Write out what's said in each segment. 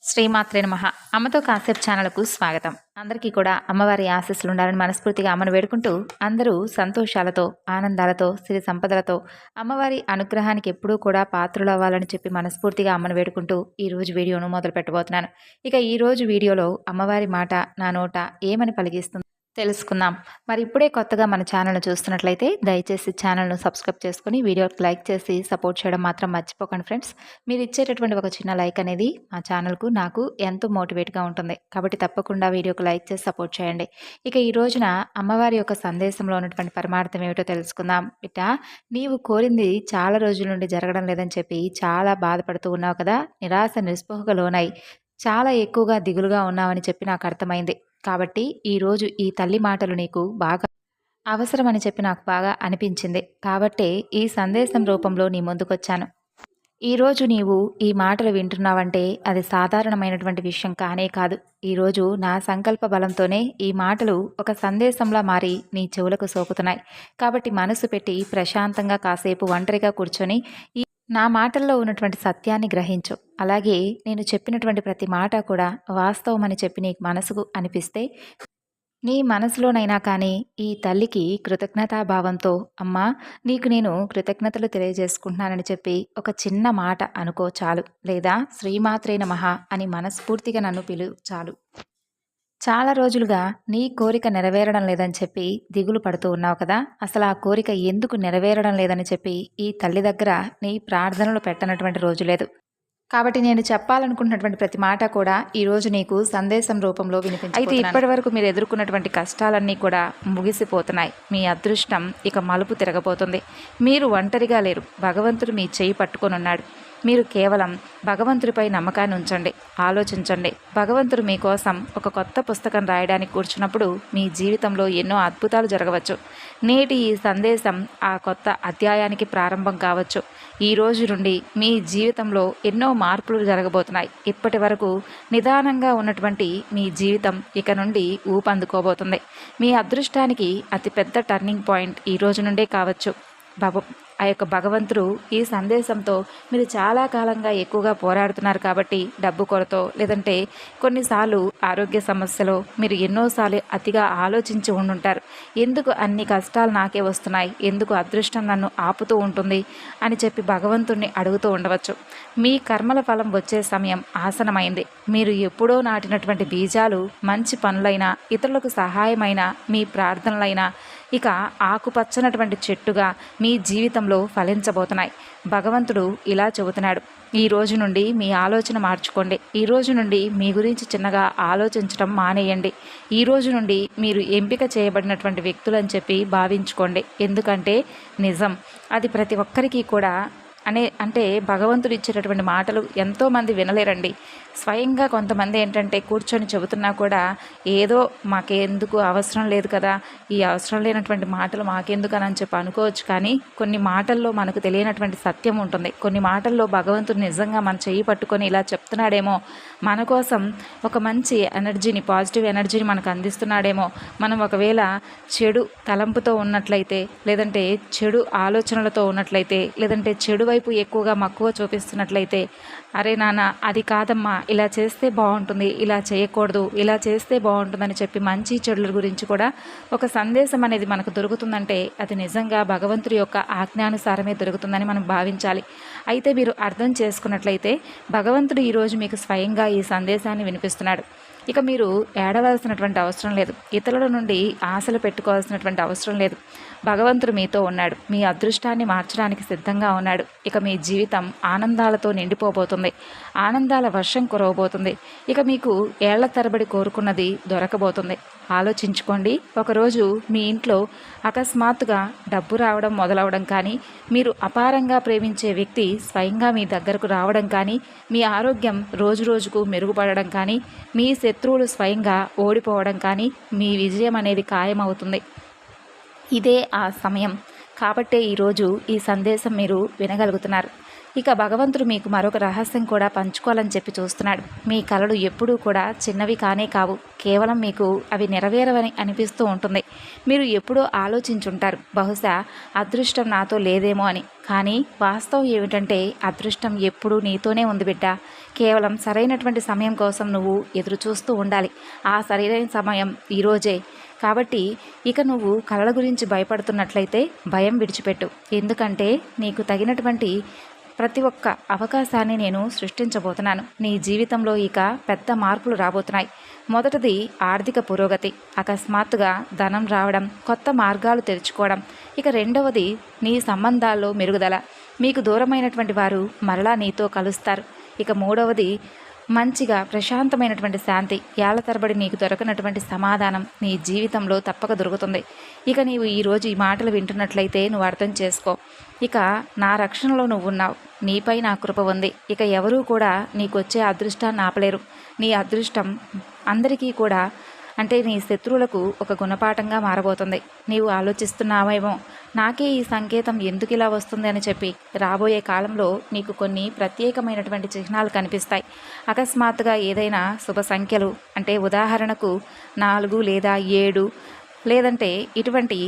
శ్రీమాత్రే నమః. అమ్మతో కాసేపు ఛానల్కు స్వాగతం. అందరికీ కూడా అమ్మవారి ఆశీస్సులు ఉండాలని మనస్ఫూర్తిగా అమ్మను వేడుకుంటూ అందరూ సంతోషాలతో, ఆనందాలతో, సిరి సంపదలతో అమ్మవారి అనుగ్రహానికి ఎప్పుడూ కూడా పాత్రలు అవ్వాలని చెప్పి మనస్ఫూర్తిగా అమ్మను వేడుకుంటూ ఈరోజు వీడియోను మొదలు పెట్టబోతున్నాను. ఇక ఈరోజు వీడియోలో అమ్మవారి మాట నా నోట ఏమని పలికిస్తుంది తెలుసుకుందాం. మరి ఇప్పుడే కొత్తగా మన ఛానల్ను చూస్తున్నట్లయితే దయచేసి ఛానల్ను సబ్స్క్రైబ్ చేసుకుని వీడియోకి లైక్ చేసి సపోర్ట్ చేయడం మాత్రం మర్చిపోకండి ఫ్రెండ్స్. మీరు ఇచ్చేటటువంటి ఒక చిన్న లైక్ అనేది మా ఛానల్కు నాకు ఎంతో మోటివేట్గా ఉంటుంది. కాబట్టి తప్పకుండా వీడియోకి లైక్ చేసి సపోర్ట్ చేయండి. ఇక ఈ రోజున అమ్మవారి యొక్క సందేశంలో ఉన్నటువంటి పరమార్థం ఏమిటో తెలుసుకుందాం. బిడ్డ, నీవు కోరింది చాలా రోజుల నుండి జరగడం లేదని చెప్పి చాలా బాధపడుతూ ఉన్నావు కదా, నిరాశ నిస్పృహకు లోనై చాలా ఎక్కువగా దిగులుగా ఉన్నావని చెప్పి నాకు అర్థమైంది. కాబట్టి ఈరోజు ఈ తల్లి మాటలు నీకు బాగా అవసరమని చెప్పి నాకు బాగా అనిపించింది. కాబట్టే ఈ సందేశం రూపంలో నీ ముందుకొచ్చాను. ఈరోజు నీవు ఈ మాటలు వింటున్నావంటే అది సాధారణమైనటువంటి విషయం కానే కాదు. ఈరోజు నా సంకల్ప బలంతోనే ఈ మాటలు ఒక సందేశంలా మారి నీ చెవులకు సోకుతున్నాయి. కాబట్టి మనసు పెట్టి ప్రశాంతంగా కాసేపు ఒంటరిగా కూర్చొని నా మాటల్లో ఉన్నటువంటి సత్యాన్ని గ్రహించు. అలాగే నేను చెప్పినటువంటి ప్రతి మాట కూడా వాస్తవమని చెప్పి నీకు మనసుకు అనిపిస్తే నీ మనసులోనైనా కానీ ఈ తల్లికి కృతజ్ఞతాభావంతో అమ్మా నీకు నేను కృతజ్ఞతలు తెలియజేసుకుంటున్నానని చెప్పి ఒక చిన్న మాట అనుకో చాలు. లేదా శ్రీమాత్రే నమః అని మనస్ఫూర్తిగా నన్ను పిలు చాలు. చాలా రోజులుగా నీ కోరిక నెరవేరడం లేదని చెప్పి దిగులు పడుతూ ఉన్నావు కదా, అసలు ఆ కోరిక ఎందుకు నెరవేరడం లేదని చెప్పి ఈ తల్లి దగ్గర నీ ప్రార్థనలు పెట్టనటువంటి రోజు లేదు. కాబట్టి నేను చెప్పాలనుకుంటున్నటువంటి ప్రతి మాట కూడా ఈరోజు నీకు సందేశం రూపంలో వినిపించింది. అయితే ఇప్పటి వరకు మీరు ఎదుర్కొన్నటువంటి కష్టాలన్నీ కూడా ముగిసిపోతున్నాయి. మీ అదృష్టం ఇక మలుపు తిరగబోతుంది. మీరు ఒంటరిగా లేరు, భగవంతుడు మీ చేయి పట్టుకొని ఉన్నాడు. మీరు కేవలం భగవంతుడిపై నమ్మకాన్ని ఉంచండి, ఆలోచించండి. భగవంతుడు మీకోసం ఒక కొత్త పుస్తకం రాయడానికి కూర్చున్నప్పుడు మీ జీవితంలో ఎన్నో అద్భుతాలు జరగవచ్చు. నేటి ఈ సందేశం ఆ కొత్త అధ్యాయానికి ప్రారంభం కావచ్చు. ఈ రోజు నుండి మీ జీవితంలో ఎన్నో మార్పులు జరగబోతున్నాయి. ఇప్పటి వరకు నిదానంగా ఉన్నటువంటి మీ జీవితం ఇక నుండి ఊపందుకోబోతుంది. మీ అదృష్టానికి అతిపెద్ద టర్నింగ్ పాయింట్ ఈ రోజు నుండే కావచ్చు. ఆ యొక్క భగవంతుడు ఈ సందేశంతో మీరు చాలా కాలంగా ఎక్కువగా పోరాడుతున్నారు కాబట్టి డబ్బు కొరతో లేదంటే కొన్నిసార్లు ఆరోగ్య సమస్యలో మీరు ఎన్నోసార్లు అతిగా ఆలోచించి ఉండుంటారు. ఎందుకు అన్ని కష్టాలు నాకే వస్తున్నాయి, ఎందుకు అదృష్టం నన్ను ఆపుతూ ఉంటుంది అని చెప్పి భగవంతుడిని అడుగుతూ ఉండవచ్చు. మీ కర్మల ఫలం వచ్చే సమయం ఆసనమైంది. మీరు ఎప్పుడో నాటినటువంటి బీజాలు మంచి పనులైనా ఇతరులకు సహాయమైన మీ ప్రార్థనలైనా ఇక ఆకుపచ్చనటువంటి చెట్టుగా మీ జీవితంలో ఫలించబోతున్నాయి. భగవంతుడు ఇలా చెబుతున్నాడు, ఈ రోజు నుండి మీ ఆలోచన మార్చుకోండి. ఈ రోజు నుండి మీ గురించి చిన్నగా ఆలోచించడం మానేయండి. ఈ రోజు నుండి మీరు ఎంపిక చేయబడినటువంటి వ్యక్తులని చెప్పి భావించుకోండి. ఎందుకంటే నిజం అది ప్రతి ఒక్కరికి కూడా అంటే భగవంతుడు ఇచ్చేటటువంటి మాటలు ఎంతోమంది వినలేరండి. స్వయంగా కొంతమంది ఏంటంటే కూర్చొని చెబుతున్నా కూడా ఏదో మాకెందుకు అవసరం లేదు కదా, ఈ అవసరం లేనటువంటి మాటలు మాకెందుకు అని చెప్పి అనుకోవచ్చు. కానీ కొన్ని మాటల్లో మనకు తెలియనటువంటి సత్యం ఉంటుంది. కొన్ని మాటల్లో భగవంతుడు నిజంగా మన చెయ్యి పట్టుకొని ఇలా చెప్తున్నాడేమో, మన కోసం ఒక మంచి ఎనర్జీని, పాజిటివ్ ఎనర్జీని మనకు అందిస్తున్నాడేమో. మనం ఒకవేళ చెడు తలంపుతో ఉన్నట్లయితే, లేదంటే చెడు ఆలోచనలతో ఉన్నట్లయితే, లేదంటే చెడు వైపు ఎక్కువగా మక్కువ చూపిస్తున్నట్లయితే, అరే నాన్న అది కాదమ్మా, ఇలా చేస్తే బాగుంటుంది, ఇలా చేయకూడదు, ఇలా చేస్తే బాగుంటుందని చెప్పి మంచి చెడుల గురించి కూడా ఒక సందేశం అనేది మనకు దొరుకుతుందంటే అది నిజంగా భగవంతుడి యొక్క ఆజ్ఞానుసారమే దొరుకుతుందని మనం భావించాలి. అయితే మీరు అర్థం చేసుకున్నట్లయితే భగవంతుడు ఈరోజు మీకు స్వయంగా ఈ సందేశాన్ని వినిపిస్తున్నాడు. ఇక మీరు ఏడవలసినటువంటి అవసరం లేదు, ఇతరుల నుండి ఆశలు పెట్టుకోవాల్సినటువంటి అవసరం లేదు. భగవంతుడు మీతో ఉన్నాడు, మీ అదృష్టాన్ని మార్చడానికి సిద్ధంగా ఉన్నాడు. ఇక మీ జీవితం ఆనందాలతో నిండిపోబోతుంది, ఆనందాల వర్షం కురవబోతుంది. ఇక మీకు ఏళ్ల తరబడి కోరుకున్నది దొరకబోతుంది. ఆలోచించుకోండి. ఒకరోజు మీ ఇంట్లో అకస్మాత్తుగా డబ్బు రావడం మొదలవడం కానీ, మీరు అపారంగా ప్రేమించే వ్యక్తి స్వయంగా మీ దగ్గరకు రావడం కానీ, మీ ఆరోగ్యం రోజు రోజుకు మెరుగుపడడం కానీ, మీ శత్రువులు స్వయంగా ఓడిపోవడం కానీ, మీ విజయం అనేది ఖాయమవుతుంది. ఇదే ఆ సమయం. కాబట్టే ఈరోజు ఈ సందేశం మీరు వినగలుగుతున్నారు. ఇక భగవంతుడు మీకు మరొక రహస్యం కూడా పంచుకోవాలని చెప్పి చూస్తున్నాడు. మీ కలలు ఎప్పుడూ కూడా చిన్నవి కానే కావు, కేవలం మీకు అవి నెరవేరవని అనిపిస్తూ ఉంటుంది. మీరు ఎప్పుడూ ఆలోచించుంటారు, బహుశా అదృష్టం నాతో లేదేమో అని. కానీ వాస్తవం ఏమిటంటే అదృష్టం ఎప్పుడూ నీతోనే ఉంది బిడ్డ. కేవలం సరైనటువంటి సమయం కోసం నువ్వు ఎదురు చూస్తూ ఉండాలి. ఆ సరైన సమయం ఈరోజే. కాబట్టి ఇక నువ్వు కలల గురించి భయపడుతున్నట్లయితే భయం విడిచిపెట్టు. ఎందుకంటే నీకు తగినటువంటి ప్రతి ఒక్క అవకాశాన్ని నేను సృష్టించబోతున్నాను. నీ జీవితంలో ఇక పెద్ద మార్పులు రాబోతున్నాయి. మొదటిది ఆర్థిక పురోగతి, అకస్మాత్తుగా ధనం రావడం, కొత్త మార్గాలు తెరుచుకోవడం. ఇక రెండవది నీ సంబంధాల్లో మెరుగుదల, మీకు దూరమైనటువంటి వారు మరలా నీతో కలుస్తారు. ఇక మూడవది మంచిగా ప్రశాంతమైనటువంటి శాంతి, ఏళ్ల తరబడి నీకు దొరకనటువంటి సమాధానం నీ జీవితంలో తప్పక దొరుకుతుంది. ఇక నీవు ఈరోజు ఈ మాటలు వింటున్నట్లయితే నువ్వు అర్థం చేసుకో. ఇక నా రక్షణలో నువ్వు ఉన్నావు, నీపై నా కృప ఉంది. ఇక ఎవరూ కూడా నీకు వచ్చే అదృష్టాన్ని ఆపలేరు. నీ అదృష్టం అందరికీ కూడా అంటే నీ శత్రువులకు ఒక గుణపాఠంగా మారబోతుంది. నీవు ఆలోచిస్తున్నావేమో, నాకే ఈ సంకేతం ఎందుకు ఇలా వస్తుంది అని చెప్పి. రాబోయే కాలంలో నీకు కొన్ని ప్రత్యేకమైనటువంటి చిహ్నాలు కనిపిస్తాయి. అకస్మాత్తుగా ఏదైనా శుభ సంఖ్యలు, అంటే ఉదాహరణకు 4 లేదా 7 లేదంటే ఇటువంటి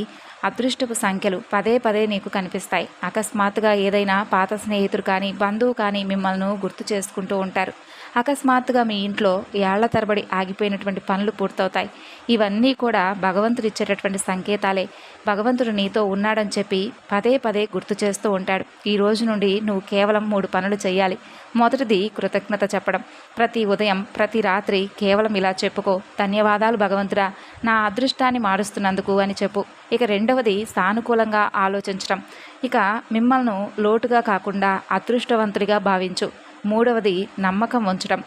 అదృష్టపు సంఖ్యలు పదే పదే నీకు కనిపిస్తాయి. అకస్మాత్తుగా ఏదైనా పాత స్నేహితుడు కానీ బంధువు కానీ మిమ్మల్ని గుర్తు చేసుకుంటూ ఉంటారు. అకస్మాత్తుగా మీ ఇంట్లో ఏళ్ల తరబడి ఆగిపోయినటువంటి పనులు పూర్తవుతాయి. ఇవన్నీ కూడా భగవంతుడు ఇచ్చేటటువంటి సంకేతాలే. భగవంతుడు నీతో ఉన్నాడని చెప్పి పదే పదే గుర్తు చేస్తూ ఉంటాడు. ఈ రోజు నుండి నువ్వు కేవలం 3 పనులు చేయాలి. మొదటిది కృతజ్ఞత చెప్పడం. ప్రతి ఉదయం ప్రతి రాత్రి కేవలం ఇలా చెప్పుకో, ధన్యవాదాలు భగవంతుడా, నా అదృష్టాన్ని మారుస్తున్నందుకు అని చెప్పు. ఇక రెండవది సానుకూలంగా ఆలోచించడం. ఇక మిమ్మల్ని లోటుగా కాకుండా అదృష్టవంతుడిగా భావించు. మూడవది నమ్మకం ఉంచడం.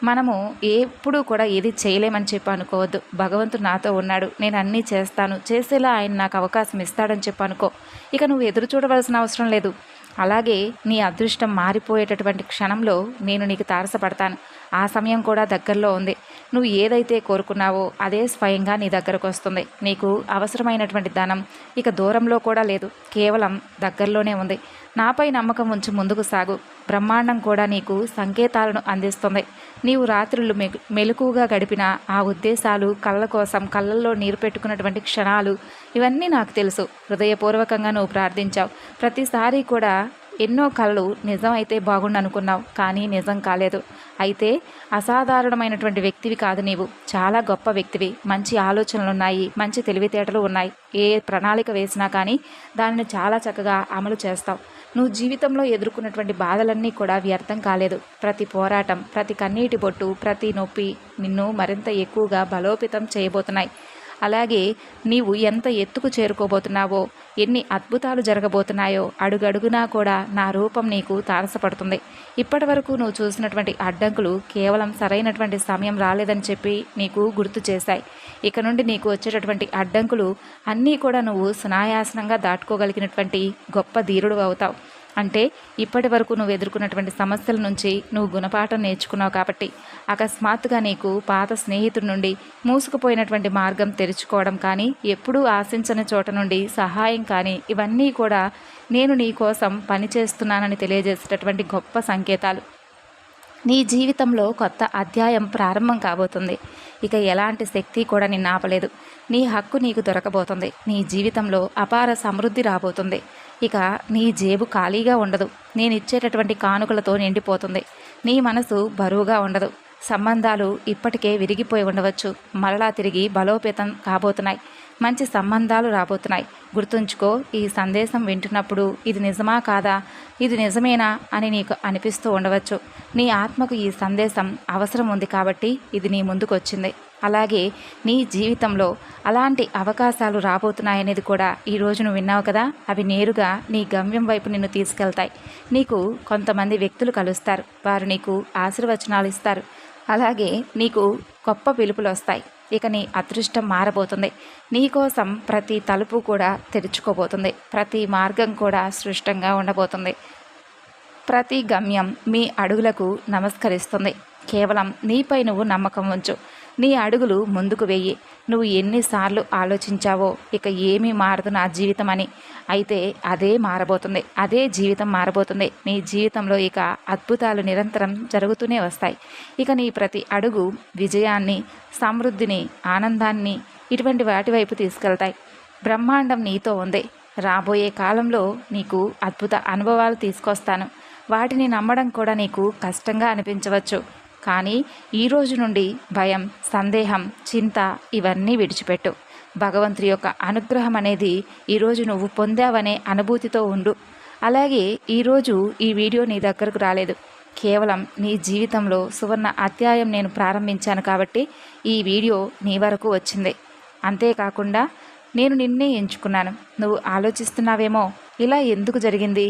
మనము ఎప్పుడూ కూడా ఏది చేయలేమని చెప్పి అనుకోవద్దు. భగవంతుడు నాతో ఉన్నాడు, నేను అన్నీ చేస్తాను, చేసేలా ఆయన నాకు అవకాశం ఇస్తాడని చెప్పి అనుకో. ఇక నువ్వు ఎదురు చూడవలసిన అవసరం లేదు. అలాగే నీ అదృష్టం మారిపోయేటటువంటి క్షణంలో నేను నీకు తారసపడతాను. ఆ సమయం కూడా దగ్గరలో ఉంది. నువ్వు ఏదైతే కోరుకున్నావో అదే స్వయంగా నీ దగ్గరకు వస్తుంది. నీకు అవసరమైనటువంటి ధనం ఇక దూరంలో కూడా లేదు, కేవలం దగ్గరలోనే ఉంది. నాపై నమ్మకం ఉంచి ముందుకు సాగు. బ్రహ్మాండం కూడా నీకు సంకేతాలను అందిస్తుంది. నీవు రాత్రులు మెలకువగా గడిపిన ఆ ఉద్దేశాలు, కళ్ళ కోసం కళ్ళల్లో నీరు పెట్టుకున్నటువంటి క్షణాలు, ఇవన్నీ నాకు తెలుసు. హృదయపూర్వకంగా నువ్వు ప్రార్థించావు. ప్రతిసారి కూడా ఎన్నో కళలు నిజం అయితే బాగుండు అనుకున్నావు, కానీ నిజం కాలేదు. అయితే అసాధారణమైనటువంటి వ్యక్తివి కాదు నీవు, చాలా గొప్ప వ్యక్తివి. మంచి ఆలోచనలు ఉన్నాయి, మంచి తెలివితేటలు ఉన్నాయి. ఏ ప్రణాళిక వేసినా కానీ దానిని చాలా చక్కగా అమలు చేస్తావు. నువ్వు జీవితంలో ఎదుర్కొన్నటువంటి బాధలన్నీ కూడా వ్యర్థం కాలేదు. ప్రతి పోరాటం, ప్రతి కన్నీటి బొట్టు, ప్రతి నొప్పి నిన్ను మరింత ఎక్కువగా బలోపేతం చేయబోతున్నాయి. అలాగే నీవు ఎంత ఎత్తుకు చేరుకోబోతున్నావో, ఎన్ని అద్భుతాలు జరగబోతున్నాయో అడుగడుగునా కూడా నా రూపం నీకు తారసపడుతుంది. ఇప్పటి వరకు నువ్వు చూసినటువంటి అడ్డంకులు కేవలం సరైనటువంటి సమయం రాలేదని చెప్పి నీకు గుర్తు చేశాయి. ఇక నుండి నీకు వచ్చేటటువంటి అడ్డంకులు అన్నీ కూడా నువ్వు సునాయాసనంగా దాటుకోగలిగినటువంటి గొప్ప ధీరుడు అవుతావు. అంటే ఇప్పటి వరకు నువ్వు ఎదుర్కొన్నటువంటి సమస్యల నుంచి నువ్వు గుణపాఠం నేర్చుకున్నావు. కాబట్టి అకస్మాత్తుగా నీకు పాత స్నేహితుడి నుండి మూసుకుపోయినటువంటి మార్గం తెరుచుకోవడం కానీ, ఎప్పుడూ ఆశించని చోట నుండి సహాయం కానీ, ఇవన్నీ కూడా నేను నీ కోసం పనిచేస్తున్నానని తెలియజేసేటటువంటి గొప్ప సంకేతాలు. నీ జీవితంలో కొత్త అధ్యాయం ప్రారంభం కాబోతుంది. ఇక ఎలాంటి శక్తి కూడా నిన్ను ఆపలేదు. నీ హక్కు నీకు దొరకబోతుంది. నీ జీవితంలో అపార సమృద్ధి రాబోతుంది. ఇక నీ జేబు ఖాళీగా ఉండదు. నేను ఇచ్చేటటువంటి కానుకలతో నిండిపోతుంది. నీ మనసు బరువుగా ఉండదు. సంబంధాలు ఇప్పటికే విరిగిపోయి ఉండవచ్చు, మరలా తిరిగి బలోపేతం కాబోతున్నాయి. మంచి సంబంధాలు రాబోతున్నాయి. గుర్తుంచుకో, ఈ సందేశం వింటున్నప్పుడు ఇది నిజమా కాదా, ఇది నిజమేనా అని నీకు అనిపిస్తూ ఉండవచ్చు. నీ ఆత్మకు ఈ సందేశం అవసరం ఉంది కాబట్టి ఇది నీ ముందుకు వచ్చింది. అలాగే నీ జీవితంలో అలాంటి అవకాశాలు రాబోతున్నాయనేది కూడా ఈరోజు నువ్వు విన్నావు కదా. అవి నేరుగా నీ గమ్యం వైపు నిన్ను తీసుకెళ్తాయి. నీకు కొంతమంది వ్యక్తులు కలుస్తారు. వారు నీకు ఆశీర్వచనాలు ఇస్తారు. అలాగే నీకు గొప్ప పిలుపులు వస్తాయి. ఇక నీ అదృష్టం మారబోతుంది. నీకోసం ప్రతి తలుపు కూడా తెరుచుకోబోతుంది. ప్రతి మార్గం కూడా స్పష్టంగా ఉండబోతుంది. ప్రతి గమ్యం మీ అడుగులకు నమస్కరిస్తుంది. కేవలం నీపై నువ్వు నమ్మకం ఉంచు. నీ అడుగులు ముందుకు వెయ్యి. నువ్వు ఎన్నిసార్లు ఆలోచించావో ఇక ఏమీ మారదు నా జీవితం అని. అయితే అదే మారబోతుంది, అదే జీవితం మారబోతుంది. నీ జీవితంలో ఇక అద్భుతాలు నిరంతరం జరుగుతూనే వస్తాయి. ఇక నీ ప్రతి అడుగు విజయాన్ని, సమృద్ధిని, ఆనందాన్ని ఇటువంటి వాటి వైపు తీసుకెళ్తాయి. బ్రహ్మాండం నీతో ఉంది. రాబోయే కాలంలో నీకు అద్భుత అనుభవాలు తీసుకొస్తాను. వాటిని నమ్మడం కూడా నీకు కష్టంగా అనిపించవచ్చు. కానీ ఈ రోజు నుండి భయం, సందేహం, చింత ఇవన్నీ విడిచిపెట్టు. భగవంతుడి యొక్క అనుగ్రహం అనేది ఈరోజు నువ్వు పొందావనే అనుభూతితో ఉండు. అలాగే ఈరోజు ఈ వీడియో నీ దగ్గరకు రాలేదు, కేవలం నీ జీవితంలో సువర్ణ అధ్యాయం నేను ప్రారంభించాను కాబట్టి ఈ వీడియో నీ వరకు వచ్చింది. అంతేకాకుండా నేను నిన్నే ఎంచుకున్నాను. నువ్వు ఆలోచిస్తున్నావేమో ఇలా ఎందుకు జరిగింది?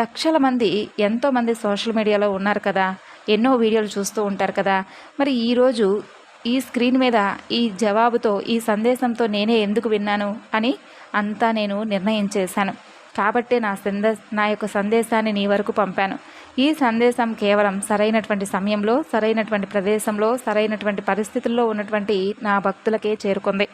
లక్షల మంది, ఎంతోమంది సోషల్ మీడియాలో ఉన్నారు కదా, ఎన్నో వీడియోలు చూస్తూ ఉంటారు కదా, మరి ఈరోజు ఈ స్క్రీన్ మీద ఈ జవాబుతో, ఈ సందేశంతో నేనే ఎందుకు విన్నాను అని అంతా నేను నిర్ణయం చేశాను. కాబట్టే నా యొక్క సందేశాన్ని నీ వరకు పంపాను. ఈ సందేశం కేవలం సరైనటువంటి సమయంలో, సరైనటువంటి ప్రదేశంలో, సరైనటువంటి పరిస్థితుల్లో ఉన్నటువంటి నా భక్తులకే చేరుకుంది.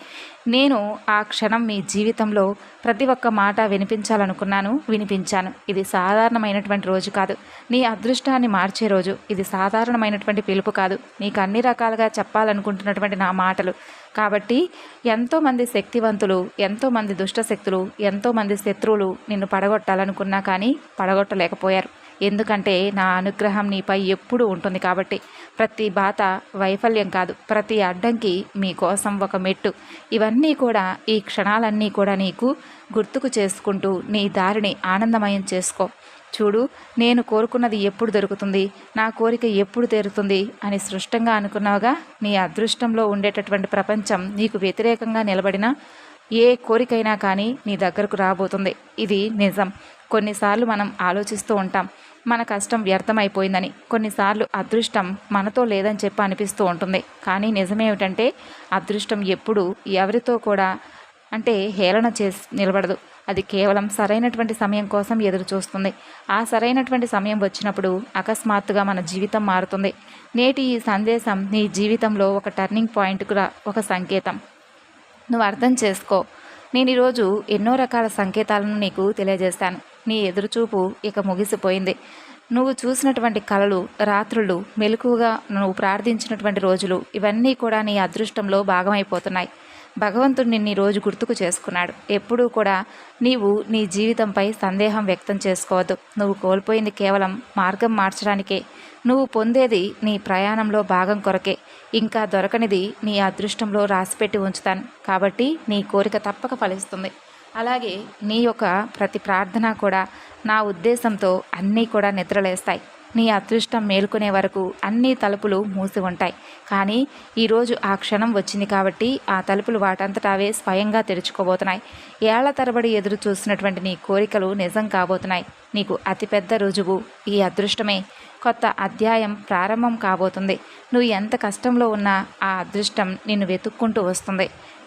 నేను ఆ క్షణం మీ జీవితంలో ప్రతి ఒక్క మాట వినిపించాలనుకున్నాను, వినిపించాను. ఇది సాధారణమైనటువంటి రోజు కాదు, నీ అదృష్టాన్ని మార్చే రోజు. ఇది సాధారణమైనటువంటి పిలుపు కాదు, నీకు అన్ని రకాలుగా చెప్పాలనుకుంటున్నటువంటి నా మాటలు. కాబట్టి ఎంతోమంది శక్తివంతులు, ఎంతోమంది దుష్టశక్తులు, ఎంతోమంది శత్రువులు నిన్ను పడగొట్టాలనుకున్నా కానీ పడగొట్టలేకపోయారు. ఎందుకంటే నా అనుగ్రహం నీపై ఎప్పుడూ ఉంటుంది కాబట్టి. ప్రతి బాధ వైఫల్యం కాదు, ప్రతి అడ్డంకి మీకోసం ఒక మెట్టు. ఇవన్నీ కూడా, ఈ క్షణాలన్నీ కూడా నీకు గుర్తుకు చేసుకుంటూ నీ దారిని ఆనందమయం చేసుకో. చూడు, నేను కోరుకున్నది ఎప్పుడు దొరుకుతుంది, నా కోరిక ఎప్పుడు తీరుతుంది అని స్పష్టంగా అనుకున్నావుగా. నీ అదృష్టంలో ఉండేటటువంటి ప్రపంచం నీకు వ్యతిరేకంగా నిలబడిన ఏ కోరికైనా కానీ నీ దగ్గరకు రాబోతుంది. ఇది నిజం. కొన్నిసార్లు మనం ఆలోచిస్తూ ఉంటాం, మన కష్టం వ్యర్థమైపోయిందని. కొన్నిసార్లు అదృష్టం మనతో లేదని చెప్పి అనిపిస్తూ ఉంటుంది. కానీ నిజమేమిటంటే అదృష్టం ఎప్పుడు ఎవరితో కూడా హేళన చేసి నిలబడదు. అది కేవలం సరైనటువంటి సమయం కోసం ఎదురు చూస్తుంది. ఆ సరైనటువంటి సమయం వచ్చినప్పుడు అకస్మాత్తుగా మన జీవితం మారుతుంది. నేటి ఈ సందేశం నీ జీవితంలో ఒక టర్నింగ్ పాయింట్కు ఒక సంకేతం. నువ్వు అర్థం చేసుకో. నేను ఈరోజు ఎన్నో రకాల సంకేతాలను నీకు తెలియజేస్తాను. నీ ఎదురుచూపు ఇక ముగిసిపోయింది. నువ్వు చూసినటువంటి కలలు, రాత్రులు, మెలకువగా నువ్వు ప్రార్థించినటువంటి రోజులు, ఇవన్నీ కూడా నీ అదృష్టంలో భాగమైపోతున్నాయి. భగవంతుడు నిన్ను రోజు గుర్తుకు చేసుకున్నాడు. ఎప్పుడూ కూడా నీవు నీ జీవితంపై సందేహం వ్యక్తం చేసుకోవద్దు. నువ్వు కోల్పోయింది కేవలం మార్గం మార్చడానికే. నువ్వు పొందేది నీ ప్రయాణంలో భాగం కొరకే. ఇంకా దొరకనిది నీ అదృష్టంలో రాసిపెట్టి ఉంచుతాను. కాబట్టి నీ కోరిక తప్పక ఫలిస్తుంది. అలాగే నీ యొక్క ప్రతి ప్రార్థన కూడా నా ఉద్దేశంతో అన్నీ కూడా నిద్రలేస్తాయి. నీ అదృష్టం మేలుకునే వరకు అన్ని తలుపులు మూసి ఉంటాయి. కానీ ఈరోజు ఆ క్షణం వచ్చింది కాబట్టి ఆ తలుపులు వాటంతటా అవే స్వయంగా తెరుచుకోబోతున్నాయి. ఏళ్ల తరబడి ఎదురు చూసినటువంటి నీ కోరికలు నిజం కాబోతున్నాయి. నీకు అతిపెద్ద రుజువు ఈ అదృష్టమే. కొత్త అధ్యాయం ప్రారంభం కాబోతుంది. నువ్వు ఎంత కష్టంలో ఉన్నా ఆ అదృష్టం నిన్ను వెతుక్కుంటూ వస్తుంది.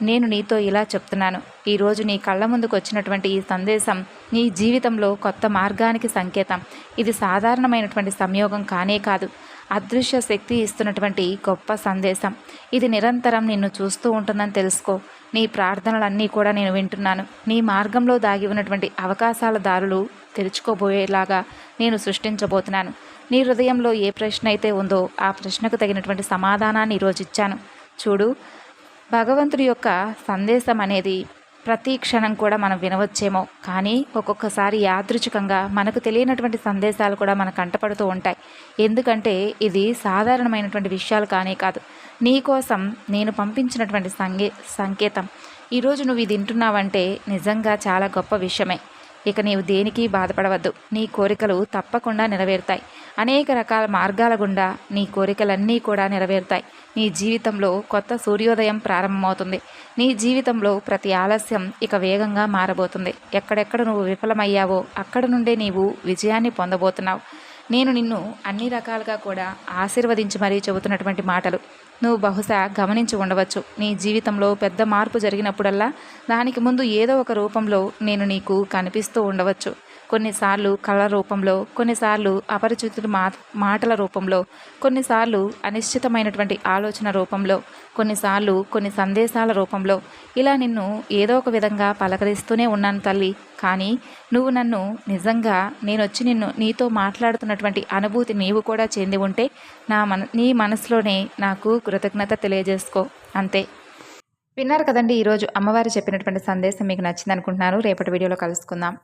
నేను నీతో ఇలా చెప్తున్నాను. ఈరోజు నీ కళ్ళ ముందుకు వచ్చినటువంటి ఈ సందేశం నీ జీవితంలో కొత్త మార్గానికి సంకేతం. ఇది సాధారణమైనటువంటి సంయోగం కానే కాదు, అదృశ్య శక్తి ఇస్తున్నటువంటి గొప్ప సందేశం. ఇది నిరంతరం నిన్ను చూస్తూ ఉంటుందని తెలుసుకో. నీ ప్రార్థనలన్నీ కూడా నేను వింటున్నాను. నీ మార్గంలో దాగి ఉన్నటువంటి అవకాశాల దారులు తెరుచుకోబోయేలాగా నేను సృష్టించబోతున్నాను. నీ హృదయంలో ఏ ప్రశ్న అయితే ఉందో ఆ ప్రశ్నకు తగినటువంటి సమాధానాన్ని ఈరోజు ఇచ్చాను. చూడు, భగవంతుడి యొక్క సందేశం అనేది ప్రతి క్షణం కూడా మనం వినవచ్చేమో, కానీ ఒక్కొక్కసారి యాదృచ్ఛికంగా మనకు తెలియనటువంటి సందేశాలు కూడా మనకు కంటపడుతూ ఉంటాయి. ఎందుకంటే ఇది సాధారణమైనటువంటి విషయాలు కానే కాదు. నీ కోసం నేను పంపించినటువంటి సంకేతం. ఈరోజు నువ్వు ఇది వింటున్నావంటే నిజంగా చాలా గొప్ప విషయమే. ఇక నీవు దేనికి బాధపడవద్దు. నీ కోరికలు తప్పకుండా నెరవేరుతాయి. అనేక రకాల మార్గాల గుండా నీ కోరికలన్నీ కూడా నెరవేరుతాయి. నీ జీవితంలో కొత్త సూర్యోదయం ప్రారంభమవుతుంది. నీ జీవితంలో ప్రతి ఆలస్యం ఇక వేగంగా మారబోతుంది. ఎక్కడెక్కడ నువ్వు విఫలమయ్యావో అక్కడ నుండే నీవు విజయాన్ని పొందబోతున్నావు. నేను నిన్ను అన్ని రకాలుగా కూడా ఆశీర్వదించి మరీ చెబుతున్నటువంటి మాటలు నువ్వు బహుశా గమనించి ఉండవచ్చు. నీ జీవితంలో పెద్ద మార్పు జరిగినప్పుడల్లా దానికి ముందు ఏదో ఒక రూపంలో నేను నీకు కనిపిస్తూ ఉండవచ్చు. కొన్నిసార్లు కళ రూపంలో, కొన్నిసార్లు అపరిచితుల మాటల రూపంలో, కొన్నిసార్లు అనిశ్చితమైనటువంటి ఆలోచన రూపంలో, కొన్నిసార్లు కొన్ని సందేశాల రూపంలో ఇలా నిన్ను ఏదో ఒక విధంగా పలకరిస్తూనే ఉన్నాను తల్లి. కానీ నువ్వు నన్ను నిజంగా నేనొచ్చి నీతో మాట్లాడుతున్నటువంటి అనుభూతి నీవు కూడా చెంది ఉంటే నీ మనసులోనే నాకు కృతజ్ఞత తెలియజేసుకో అంతే. విన్నారు కదండి ఈరోజు అమ్మవారు చెప్పినటువంటి సందేశం మీకు నచ్చింది అనుకుంటున్నాను. రేపటి వీడియోలో కలుసుకుందాం.